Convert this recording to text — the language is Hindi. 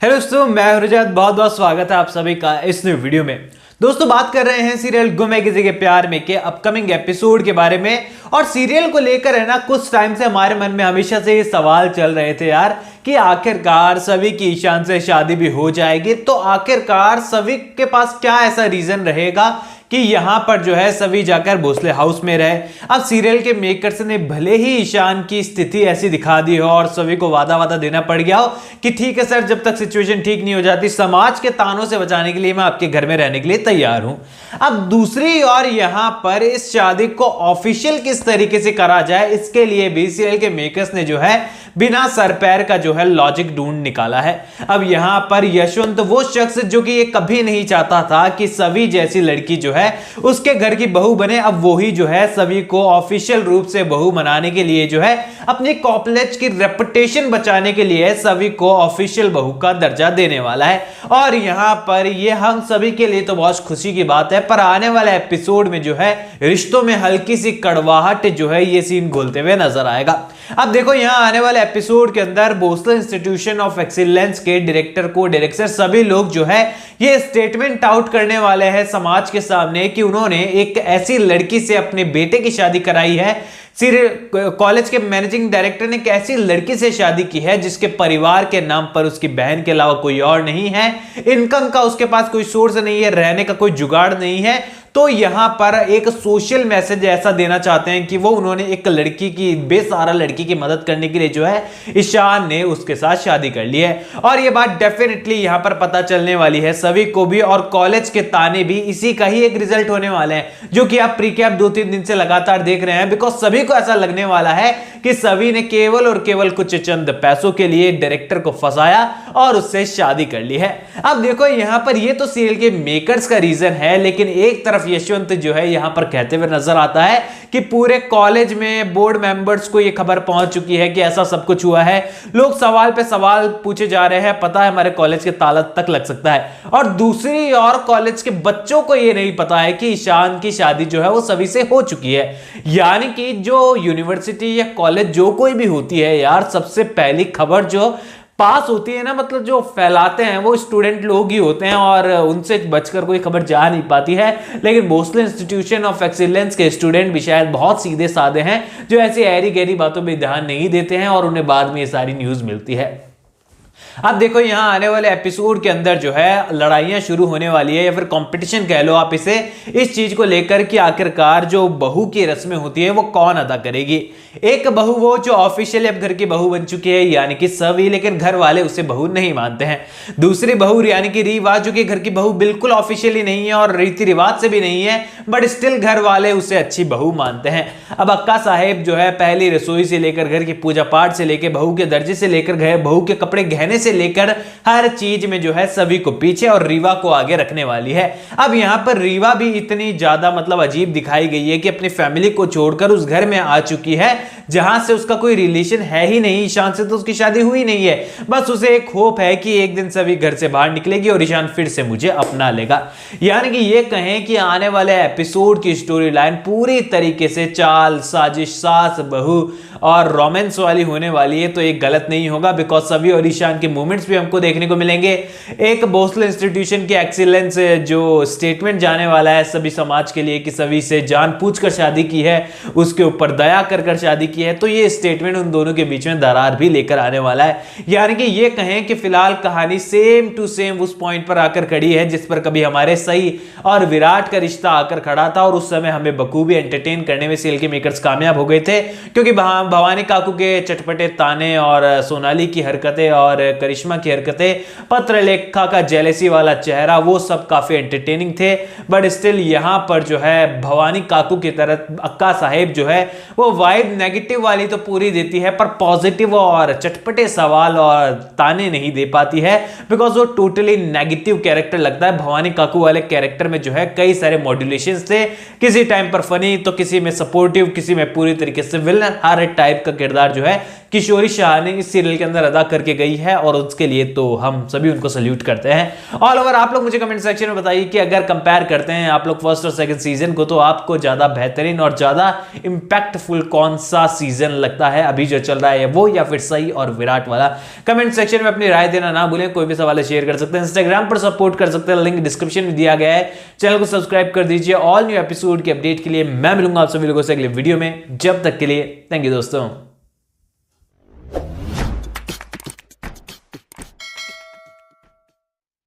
हेलो दोस्तों, मैं रुजात। बहुत बहुत स्वागत है आप सभी का इस नई वीडियो में। दोस्तों, बात कर रहे हैं सीरियल गुम है किसी के प्यार में के अपकमिंग एपिसोड के बारे में। और सीरियल को लेकर है ना, कुछ टाइम से हमारे मन में हमेशा से ये सवाल चल रहे थे यार कि आखिरकार सभी की ईशान से शादी भी हो जाएगी, तो आखिरकार सभी के पास क्या ऐसा रीजन रहेगा कि यहां पर जो है सभी जाकर भोसले हाउस में रहे। अब सीरियल के मेकर्स ने भले ही ईशान की स्थिति ऐसी दिखा दी हो और सभी को वादा देना पड़ गया हो कि ठीक है सर, जब तक सिचुएशन ठीक नहीं हो जाती, समाज के तानों से बचाने के लिए मैं आपके घर में रहने के लिए तैयार हूं। अब दूसरी ओर यहां पर इस शादी को ऑफिशियल किस तरीके से करा जाए, इसके लिए भी सीरियल के मेकर्स ने जो है बिना सर पैर का जो है लॉजिक ढूंढ निकाला है। अब यहां पर यशवंत वो शख्स जो कि ये कभी नहीं चाहता था कि सभी जैसी लड़की जो है उसके घर की बहू बने, अब वही जो है सभी को ऑफिशियल रूप से बहू बनाने के लिए जो है अपने कॉलेज की रेपुटेशन बचाने के लिए सभी को ऑफिशियल बहू का दर्जा देने वाला है। और यहां पर ये हम सभी के लिए तो बहुत खुशी की बात है, पर आने वाले एपिसोड में जो है रिश्तों में हल्की सी कड़वाहट जो है ये सीन घोलते हुए नजर आएगा। अब देखो, यहां आने वाले एपिसोड के अंदर भोसले इंस्टीट्यूशन ऑफ एक्सीलेंस के डायरेक्टर को डायरेक्टर सभी लोग जो है ये स्टेटमेंट आउट करने वाले हैं समाज के सामने कि उन्होंने एक ऐसी लड़की से अपने बेटे की शादी कराई है। कॉलेज के मैनेजिंग डायरेक्टर ने एक ऐसी लड़की से शादी की है जिसके परिवार के नाम पर उसकी बहन के अलावा कोई और नहीं है, इनकम का उसके पास कोई सोर्स नहीं है, रहने का कोई जुगाड़ नहीं है। तो यहां पर एक सोशल मैसेज ऐसा देना चाहते हैं कि वो उन्होंने एक लड़की की, बेसहारा लड़की की मदद करने के लिए जो है ईशान ने उसके साथ शादी कर ली है। और ये बात डेफिनेटली यहां पर पता चलने वाली है सभी को भी, और कॉलेज के ताने भी इसी का ही एक रिजल्ट होने वाले हैं, जो कि आप प्रीकैप 2-3 दिन से लगातार देख रहे हैं। बिकॉज सभी को ऐसा लगने वाला है कि सभी ने केवल और केवल कुछ चंद पैसों के लिए डायरेक्टर को फंसाया और उससे शादी कर ली है। अब देखो, यहां पर ये तो सीरियल के मेकर्स का रीजन है, लेकिन एक तरफ यशवंत जो है यहां पर कहते हुए नजर आता है कि पूरे कॉलेज में बोर्ड मेंबर्स को यह खबर पहुंच चुकी है कि ऐसा सब कुछ हुआ है। लोग सवाल पे सवाल पूछे जा रहे हैं, पता है हमारे कॉलेज के ताला तक लग सकता है। और दूसरी ओर कॉलेज के बच्चों को यह नहीं पता है कि ईशान की शादी जो है वो सभी से हो चुकी है। यानी कि जो यूनिवर्सिटी या कॉलेज जो कोई भी होती है यार, सबसे पहली खबर जो पास होती है ना, मतलब जो फैलाते हैं वो स्टूडेंट लोग ही होते हैं और उनसे बचकर कोई खबर जा नहीं पाती है। लेकिन भोसले इंस्टीट्यूशन ऑफ एक्सीलेंस के स्टूडेंट भी शायद बहुत सीधे साधे हैं, जो ऐसी ऐरी गहरी बातों में ध्यान नहीं देते हैं और उन्हें बाद में ये सारी न्यूज मिलती है। अब देखो, यहां आने वाले एपिसोड के अंदर जो है लड़ाइयां शुरू होने वाली है, या फिर कंपटीशन कह लो आप इसे, इस चीज को लेकर कि आखिरकार जो बहू की रस्में होती है वो कौन अदा करेगी। एक बहू वो जो ऑफिशियली अब घर की बहू बन चुकी है यानी कि सभी, लेकिन घर वाले उसे बहू नहीं मानते हैं। दूसरी बहू यानी कि रीवा, जो कि घर की बहू बिल्कुल ऑफिशियली नहीं है और रीति रिवाज से भी नहीं है, बट स्टिल घर वाले उसे अच्छी बहू मानते हैं। अब अक्का साहेब जो है पहली रसोई से लेकर घर की पूजा पाठ से लेकर बहू के दर्जे से लेकर बहू के कपड़े गहने से लेकर हर चीज में जो है सभी को पीछे और रीवा को आगे रखने वाली है। अब यहां पर रीवा भी इतनी ज्यादा मतलब अजीब दिखाई गई है कि अपनी फैमिली को छोड़कर उस घर में आ चुकी है जहां से उसका कोई रिलेशन है ही नहीं। ईशान से तो उसकी शादी हुई नहीं है, बस उसे एक होप है कि एक दिन सभी घर से बाहर निकलेगी और ईशान फिर से मुझे अपना लेगा। यानी कि ये कहें कि आने वाले एपिसोड की स्टोरी लाइन पूरी तरीके से चाल, साजिश, सास बहू और रोमांस वाली होने वाली है, तो एक गलत नहीं होगा। बिकॉज सभी और ईशान के मोमेंट्स भी हमको देखने को मिलेंगे। एक भोसले इंस्टीट्यूशन के एक्सीलेंस जो स्टेटमेंट जाने वाला है सभी समाज के लिए कि सभी से जानबूझकर शादी की है, उसके ऊपर दया कर शादी की है, तो ये स्टेटमेंट उन दोनों के बीच में दरार भी लेकर आने वाला है। यानी कि ये कहें कि फिलहाल कहानी सेम टू सेम उस पॉइंट पर आकर खड़ी है जिस पर कभी हमारे सही और विराट का रिश्ता आकर खड़ा था, और उस समय हमें बखूबी एंटरटेन करने में सीरियल के मेकर्स कामयाब हो गए थे, क्योंकि भवानी काकू के चटपटे ताने और सोनाली की हरकतें और करिश्मा की हरकतें, पत्रलेखा का जेलेसी वाला चेहरा, वो सब काफी एंटरटेनिंग थे। बट स्टिल यहां पर जो है भवानी काकू की तरह अक्का साहेब जो है वो वाइब नेगेटिव वाली तो पूरी देती है, पर पॉजिटिव और चटपटे सवाल और ताने नहीं दे पाती है, बिकॉज वो टोटली नेगेटिव कैरेक्टर लगता है। भवानी काकू वाले कैरेक्टर में जो है कई सारे मॉड्यूलेशंस थे, किसी टाइम पर फनी तो किसी में सपोर्टिव, किसी में पूरी तरीके से विलन, हर टाइप का किरदार जो है किशोरी शाह ने इस सीरियल के अंदर अदा करके गई है और और उसके लिए तो हम सभी उनको सल्यूट करते हैं। ऑल ओवर आप लोग मुझे कमेंट सेक्शन में बताइए कि अगर कंपेयर करते हैं आप लोग फर्स्ट और सेकंड सीजन को, तो आपको ज्यादा बेहतरीन और ज्यादा इंपैक्टफुल कौन सा सीजन लगता है अभी जो चल रहा है, वो या फिर सही और विराट वाला। कमेंट सेक्शन में अपनी राय देना ना भूलें। कोई भी सवाल शेयर कर सकते हैं, इंस्टाग्राम पर सपोर्ट कर सकते हैं, लिंक डिस्क्रिप्शन में दिया गया है। चैनल को सब्सक्राइब कर दीजिए ऑल न्यू एपिसोड के अपडेट के लिए। मैं मिलूंगा आप सभी लोगों से अगले वीडियो में, जब तक के लिए थैंक यू दोस्तों।